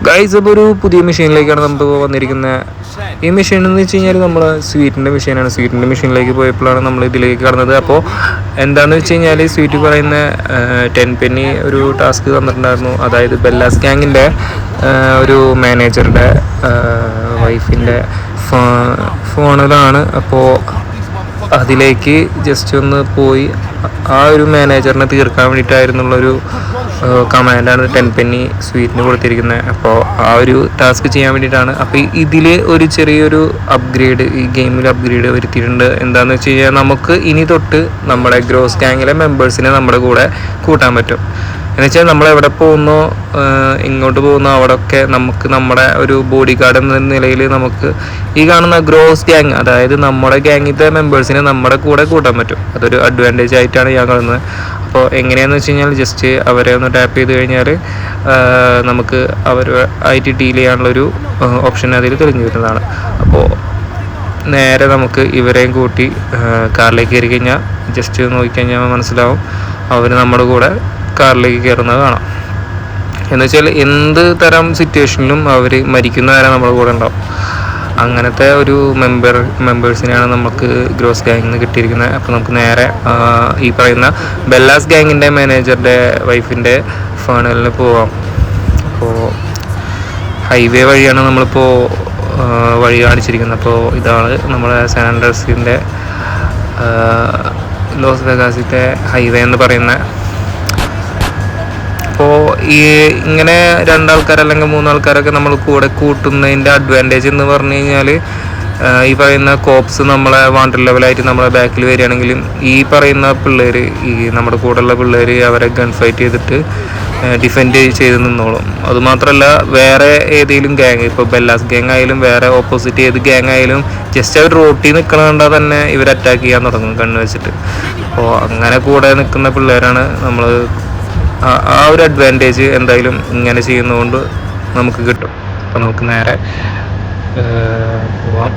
Guys അപ്പോൾ ഒരു പുതിയ മെഷീനിലേക്കാണ് നമ്മൾ വന്നിരിക്കുന്നത്. ഈ മെഷീൻ എന്ന് വെച്ച് കഴിഞ്ഞാൽ നമ്മൾ സ്വീറ്റിൻ്റെ മെഷീനാണ്. സ്വീറ്റിൻ്റെ മെഷീനിലേക്ക് പോയപ്പോഴാണ് നമ്മൾ ഇതിലേക്ക് കടന്നത്. അപ്പോൾ എന്താണെന്ന് വെച്ച് കഴിഞ്ഞാൽ സ്വീറ്റ് പറയുന്ന 10 penny ഒരു ടാസ്ക് തന്നിട്ടുണ്ടായിരുന്നു. അതായത് ബെല്ലാസ് ഗാങ്ങിൻ്റെ ഒരു മാനേജറുടെ വൈഫിൻ്റെ ഫോണിലാണ്. അപ്പോൾ അതിലേക്ക് ജസ്റ്റ് ഒന്ന് പോയി ആ ഒരു മാനേജറിനെ തീർക്കാൻ വേണ്ടിയിട്ടായിരുന്നുള്ളൊരു കമാൻഡാണ് 10 penny സ്വീറ്റിന് കൊടുത്തിരിക്കുന്നത്. അപ്പോൾ ആ ഒരു ടാസ്ക് ചെയ്യാൻ വേണ്ടിയിട്ടാണ്. അപ്പോൾ ഇതിൽ ഒരു ചെറിയൊരു അപ്ഗ്രേഡ് ഈ ഗെയിമിൽ അപ്ഗ്രേഡ് വരുത്തിയിട്ടുണ്ട്. എന്താണെന്ന് വെച്ച് കഴിഞ്ഞാൽ നമുക്ക് ഇനി തൊട്ട് നമ്മുടെ ഗ്രോസ് ഗാങ്ങിലെ മെമ്പേഴ്സിനെ നമ്മുടെ കൂടെ കൂട്ടാൻ പറ്റും. എന്നുവെച്ചാൽ നമ്മളെവിടെ പോകുന്നോ ഇങ്ങോട്ട് പോകുന്നോ അവിടെയൊക്കെ നമുക്ക് നമ്മുടെ ഒരു ബോഡി ഗാർഡ് എന്ന നിലയിൽ നമുക്ക് ഈ കാണുന്ന ഗ്രോസ് ഗാങ്, അതായത് നമ്മുടെ ഗാങ്ങിലത്തെ മെമ്പേഴ്സിനെ നമ്മുടെ കൂടെ കൂട്ടാൻ പറ്റും. അതൊരു അഡ്വാൻറ്റേജ് ആയിട്ടാണ് ഞാൻ കാണുന്നത്. അപ്പോൾ എങ്ങനെയാണെന്ന് വെച്ച് കഴിഞ്ഞാൽ ജസ്റ്റ് അവരെ ഒന്ന് ടാപ്പ് ചെയ്ത് കഴിഞ്ഞാൽ നമുക്ക് അവരുമായിട്ട് ഡീൽ ചെയ്യാനുള്ളൊരു ഓപ്ഷൻ അതിൽ തെളിഞ്ഞു വരുന്നതാണ്. അപ്പോൾ നേരെ നമുക്ക് ഇവരെയും കൂട്ടി കാറിലേക്ക് കയറി കഴിഞ്ഞാൽ ജസ്റ്റ് നോക്കിക്കഴിഞ്ഞാൽ മനസ്സിലാവും അവർ നമ്മുടെ കൂടെ കാറിലേക്ക് കയറുന്നത് കാണാം. എന്ന് വെച്ചാൽ എന്ത് തരം സിറ്റുവേഷനിലും അവർ മരിക്കുന്ന വരെ നമ്മുടെ കൂടെ ഉണ്ടാവും. അങ്ങനത്തെ ഒരു മെമ്പേഴ്സിനെയാണ് നമുക്ക് ഗ്രോസ് ഗാങ്ങിൽ നിന്ന് കിട്ടിയിരിക്കുന്നത്. അപ്പോൾ നമുക്ക് നേരെ ഈ പറയുന്ന ബെല്ലാസ് ഗാങ്ങിൻ്റെ മാനേജറുടെ വൈഫിൻ്റെ ഫേണലിന് പോവാം. അപ്പോൾ ഹൈവേ വഴിയാണ് നമ്മളിപ്പോൾ വഴി കാണിച്ചിരിക്കുന്നത്. അപ്പോൾ ഇതാണ് നമ്മുടെ സാൻ ആൻഡ്രിയാസിൻ്റെ ലോസ് വെഗാസിത്തെ ഹൈവേ എന്ന് പറയുന്ന. അപ്പോൾ ഇങ്ങനെ 2 ആൾക്കാർ അല്ലെങ്കിൽ 3 ആൾക്കാരൊക്കെ നമ്മൾ കൂടെ കൂട്ടുന്നതിൻ്റെ അഡ്വാൻറ്റേജ് എന്ന് പറഞ്ഞു കഴിഞ്ഞാൽ ഈ പറയുന്ന കോപ്സ് നമ്മളെ വാണ്ടഡ് ലെവലായിട്ട് നമ്മളെ ബാക്കിൽ വരികയാണെങ്കിലും ഈ പറയുന്ന പിള്ളേർ, ഈ നമ്മുടെ കൂടെയുള്ള പിള്ളേർ അവരെ ഗൺ ഫൈറ്റ് ചെയ്തിട്ട് ഡിഫെൻഡ് ചെയ്ത് നിന്നോളും. അതുമാത്രമല്ല വേറെ ഏതെങ്കിലും ഗ്യാങ്, ഇപ്പോൾ ബെല്ലാസ് ഗ്യാങ് ആയാലും വേറെ ഓപ്പോസിറ്റ് ഏത് ഗ്യാങ് ആയാലും ജസ്റ്റ് അവർ റോട്ടിൽ നിൽക്കണണ്ടാൽ തന്നെ ഇവർ അറ്റാക്ക് ചെയ്യാൻ തുടങ്ങും കണ്ണ് വെച്ചിട്ട്. അപ്പോൾ അങ്ങനെ കൂടെ നിൽക്കുന്ന പിള്ളേരാണ് നമ്മൾ. ആ ഒരു അഡ്വാൻറ്റേജ് എന്തായാലും ഇങ്ങനെ ചെയ്യുന്നതുകൊണ്ട് നമുക്ക് കിട്ടും. അപ്പോൾ നമുക്ക് നേരെ പോവാം.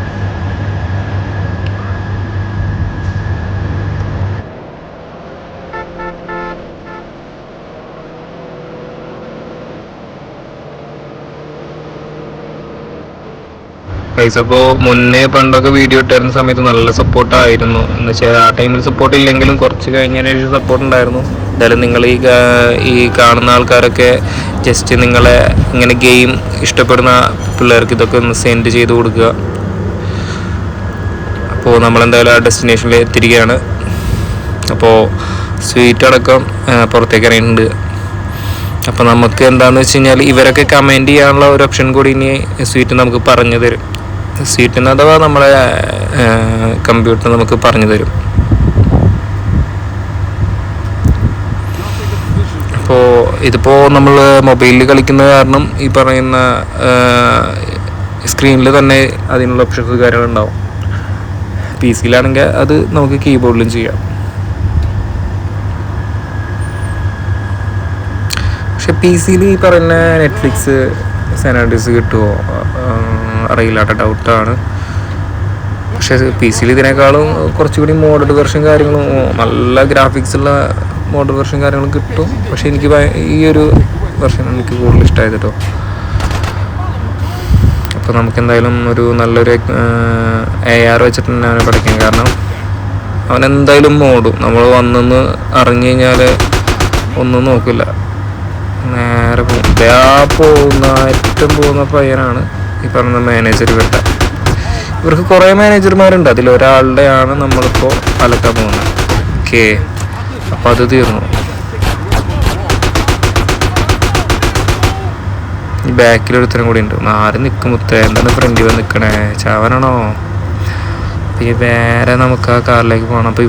അപ്പോൾ മുന്നേ പണ്ടൊക്കെ വീഡിയോ ഇട്ടായിരുന്ന സമയത്ത് നല്ല സപ്പോർട്ടായിരുന്നു. എന്ന് വെച്ചാൽ ആ ടൈമിൽ സപ്പോർട്ട് ഇല്ലെങ്കിലും കുറച്ച് കഴിഞ്ഞതിന് ശേഷം സപ്പോർട്ട് ഉണ്ടായിരുന്നു. എന്തായാലും നിങ്ങൾ ഈ കാണുന്ന ആൾക്കാരൊക്കെ ജസ്റ്റ് നിങ്ങളെ ഇങ്ങനെ ഗെയിം ഇഷ്ടപ്പെടുന്ന പിള്ളേർക്ക് ഇതൊക്കെ ഒന്ന് സെൻഡ് ചെയ്ത് കൊടുക്കുക. അപ്പോൾ നമ്മളെന്തായാലും ആ ഡെസ്റ്റിനേഷനിൽ എത്തിയിരിക്കുകയാണ്. അപ്പോൾ സ്വീറ്റ് അടക്കം പുറത്തേക്ക് ഇറങ്ങിയിട്ടുണ്ട്. അപ്പോൾ നമുക്ക് എന്താണെന്ന് വെച്ച് കഴിഞ്ഞാൽ ഇവരൊക്കെ കമൻറ്റ് ചെയ്യാനുള്ള ഒരു ഓപ്ഷൻ കൂടി ഇനി സ്വീറ്റ് നമുക്ക് പറഞ്ഞു തരും. സ്വീറ്റിന് അഥവാ നമ്മളെ കമ്പ്യൂട്ടർ നമുക്ക് പറഞ്ഞു തരും. അപ്പോൾ ഇതിപ്പോൾ നമ്മൾ മൊബൈലിൽ കളിക്കുന്ന കാരണം ഈ പറയുന്ന സ്ക്രീനിൽ തന്നെ അതിനുള്ള ഓപ്ഷൻസ് കാര്യങ്ങളുണ്ടാവും. PC-യിലാണെങ്കിൽ അത് നമുക്ക് കീബോർഡിലും ചെയ്യാം. പക്ഷെ PC-യിൽ ഈ പറയുന്ന നെറ്റ്ഫ്ലിക്സ് സാൻ ആൻഡ്രിയാസ് കിട്ടുമോ അറിയില്ലാത്ത ഡൗട്ടാണ്. പക്ഷേ PC-യിൽ ഇതിനേക്കാളും കുറച്ചുകൂടി മോഡേൺ വെർഷൻ കാര്യങ്ങളും നല്ല ഗ്രാഫിക്സുള്ള മോഡേൺ വെർഷൻ കാര്യങ്ങളും കിട്ടും. പക്ഷേ എനിക്ക് ഈ ഒരു വെർഷൻ എനിക്ക് കൂടുതൽ ഇഷ്ടമായത് കേട്ടോ. അപ്പോൾ നമുക്ക് എന്തായാലും ഒരു നല്ലൊരു AR വെച്ചിട്ട് തന്നെ അവനെ പഠിക്കാം. കാരണം അവനെന്തായാലും മോഡും നമ്മൾ വന്നെന്ന് അറിഞ്ഞു കഴിഞ്ഞാൽ ഒന്നും നോക്കില്ല, നേരെ പോകും. ഏറ്റവും പോകുന്ന പയ്യനാണ് ഈ പറഞ്ഞ മാനേജർ. ഇവർക്ക് കുറേ മാനേജർമാരുണ്ട്, അതിലൊരാളുടെയാണ് നമ്മളിപ്പോൾ അലക്കാൻ പോകുന്നത്. ഓക്കെ, അപ്പോൾ അത് തീർന്നു. ഈ ബാക്കിലൊരുത്തരം കൂടി ഉണ്ട്. ആര് നിൽക്കുമ്പത്തേ എന്താണ് ഫ്രണ്ടിൽ വന്ന് നിൽക്കണേ, ചാവനാണോ? അപ്പോൾ ഈ വേറെ നമുക്ക് ആ കാറിലേക്ക് പോകണം. അപ്പോൾ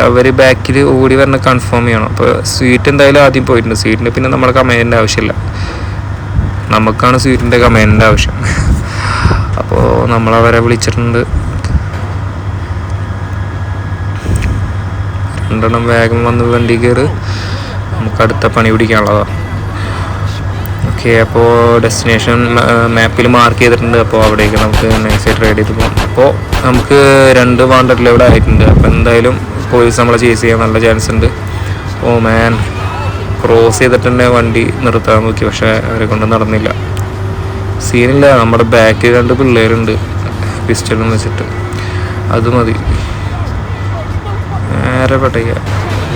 അവർ ബാക്കിൽ ഓടി വരണ കൺഫേം ചെയ്യണം. അപ്പോൾ സ്വീറ്റ് എന്തായാലും ആദ്യം പോയിട്ടുണ്ട്. സ്വീറ്റിന് പിന്നെ നമ്മുടെ കമേൻ്റിൻ്റെ ആവശ്യമില്ല, നമുക്കാണ് സ്വീറ്റിൻ്റെ കമേൻ്റിൻ്റെ ആവശ്യം. അപ്പോൾ നമ്മളവരെ വിളിച്ചിട്ടുണ്ട്. 2 എണ്ണം വേഗം വന്ന് വണ്ടി കയറി, നമുക്ക് അടുത്ത പണി പിടിക്കാനുള്ളതാണ്. ഓക്കെ, അപ്പോൾ ഡെസ്റ്റിനേഷൻ മാപ്പിൽ മാർക്ക് ചെയ്തിട്ടുണ്ട്. അപ്പോൾ അവിടേക്ക് നമുക്ക് നൈസായിട്ട് റൈഡ് ചെയ്ത് പോകാം. അപ്പോൾ നമുക്ക് 2 വാണ്ടഡ് ലെവൽ ആയിട്ടുണ്ട്. അപ്പോൾ എന്തായാലും പോലീസ് നമ്മളെ ചേസ് ചെയ്യാൻ നല്ല ചാൻസ് ഉണ്ട്. ഓ മാൻ, ക്രോസ് ചെയ്തിട്ട് തന്നെ വണ്ടി നിർത്താൻ നോക്കി, പക്ഷേ അവരെ കൊണ്ട് നടന്നില്ല. സീനില്ല. നമ്മുടെ ബാക്കിൽ 2 പിള്ളേരുണ്ട് പിസ്റ്റളും വെച്ചിട്ട്, അത് മതി. നേരെ പെട്ടയ്ക്ക.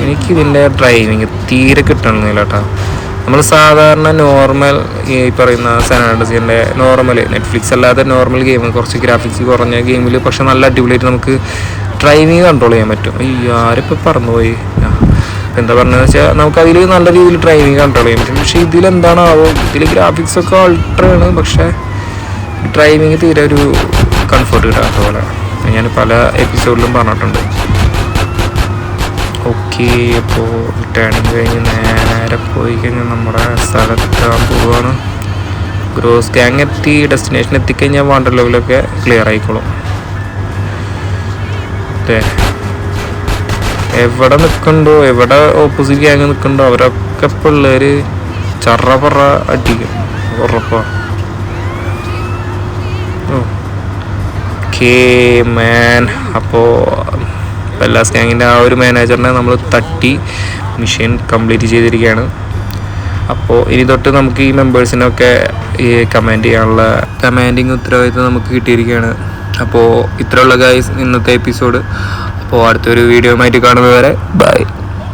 എനിക്കിതിൻ്റെ ഡ്രൈവിങ് തീരെ കിട്ടണമെന്നില്ല കേട്ടോ. നമ്മൾ സാധാരണ നോർമൽ ഈ പറയുന്ന സാൻഡ്രീസിൻ്റെ നോർമൽ നെറ്റ്ഫ്ലിക്സ് അല്ലാതെ നോർമൽ ഗെയിം, കുറച്ച് ഗ്രാഫിക്സ് കുറഞ്ഞ ഗെയിമിൽ പക്ഷെ നല്ല അടിപൊളിയായിട്ട് നമുക്ക് ഡ്രൈവിങ് കൺട്രോൾ ചെയ്യാൻ പറ്റും. ഈ ആരിപ്പോൾ പറന്നുപോയി, എന്താ പറഞ്ഞതെന്ന് വെച്ചാൽ നമുക്ക് അതിൽ നല്ല രീതിയിൽ ഡ്രൈവിങ് കൺട്രോൾ ചെയ്യാൻ പറ്റും. പക്ഷേ ഇതിലെന്താണാവോ, ഇതിൽ ഗ്രാഫിക്സൊക്കെ അൾട്രയാണ്, പക്ഷേ ഡ്രൈവിങ് തീരെ ഒരു കംഫർട്ട് കിട്ടാത്ത പോലെ ഞാൻ പല എപ്പിസോഡിലും പറഞ്ഞിട്ടുണ്ട്. ഓക്കെ, അപ്പോൾ ടേണിങ് കഴിഞ്ഞ് നേരെ പോയി കഴിഞ്ഞാൽ നമ്മുടെ സ്ഥലത്തെത്താൻ പോവുകയാണ്. ഗ്രോസ് ഗ്യാങ് എത്തി, ഡെസ്റ്റിനേഷൻ എത്തിക്കഴിഞ്ഞാൽ വാണ്ടർ ലെവലൊക്കെ ക്ലിയർ ആയിക്കോളും. എവിടെ നിൽക്കണ്ടോ, എവിടെ ഓപ്പോസിറ്റ് ഗ്യാങ് നിൽക്കണ്ടോ അവരൊക്കെ പിള്ളേർ ചറപറ അടിക്കും, ഉറപ്പാ. ഓക്കേ മാൻ, അപ്പോൾ പെല്ലാസ് ഗ്യാങ്ങിൻ്റെ ആ ഒരു മാനേജറിനെ നമ്മൾ തട്ടി മിഷൻ കംപ്ലീറ്റ് ചെയ്തിരിക്കുകയാണ്. അപ്പോൾ ഇനി തൊട്ട് നമുക്ക് ഈ മെമ്പേഴ്സിനൊക്കെ ഈ കമാൻഡിങ് ഉത്തരവാദിത്വം നമുക്ക് കിട്ടിയിരിക്കുകയാണ്. അപ്പോൾ ഇത്രയുള്ള ഗൈസ് ഇന്നത്തെ എപ്പിസോഡ്. അപ്പോൾ അടുത്തൊരു വീഡിയോ ആയിട്ട് കാണുന്നത് വരെ ബൈ.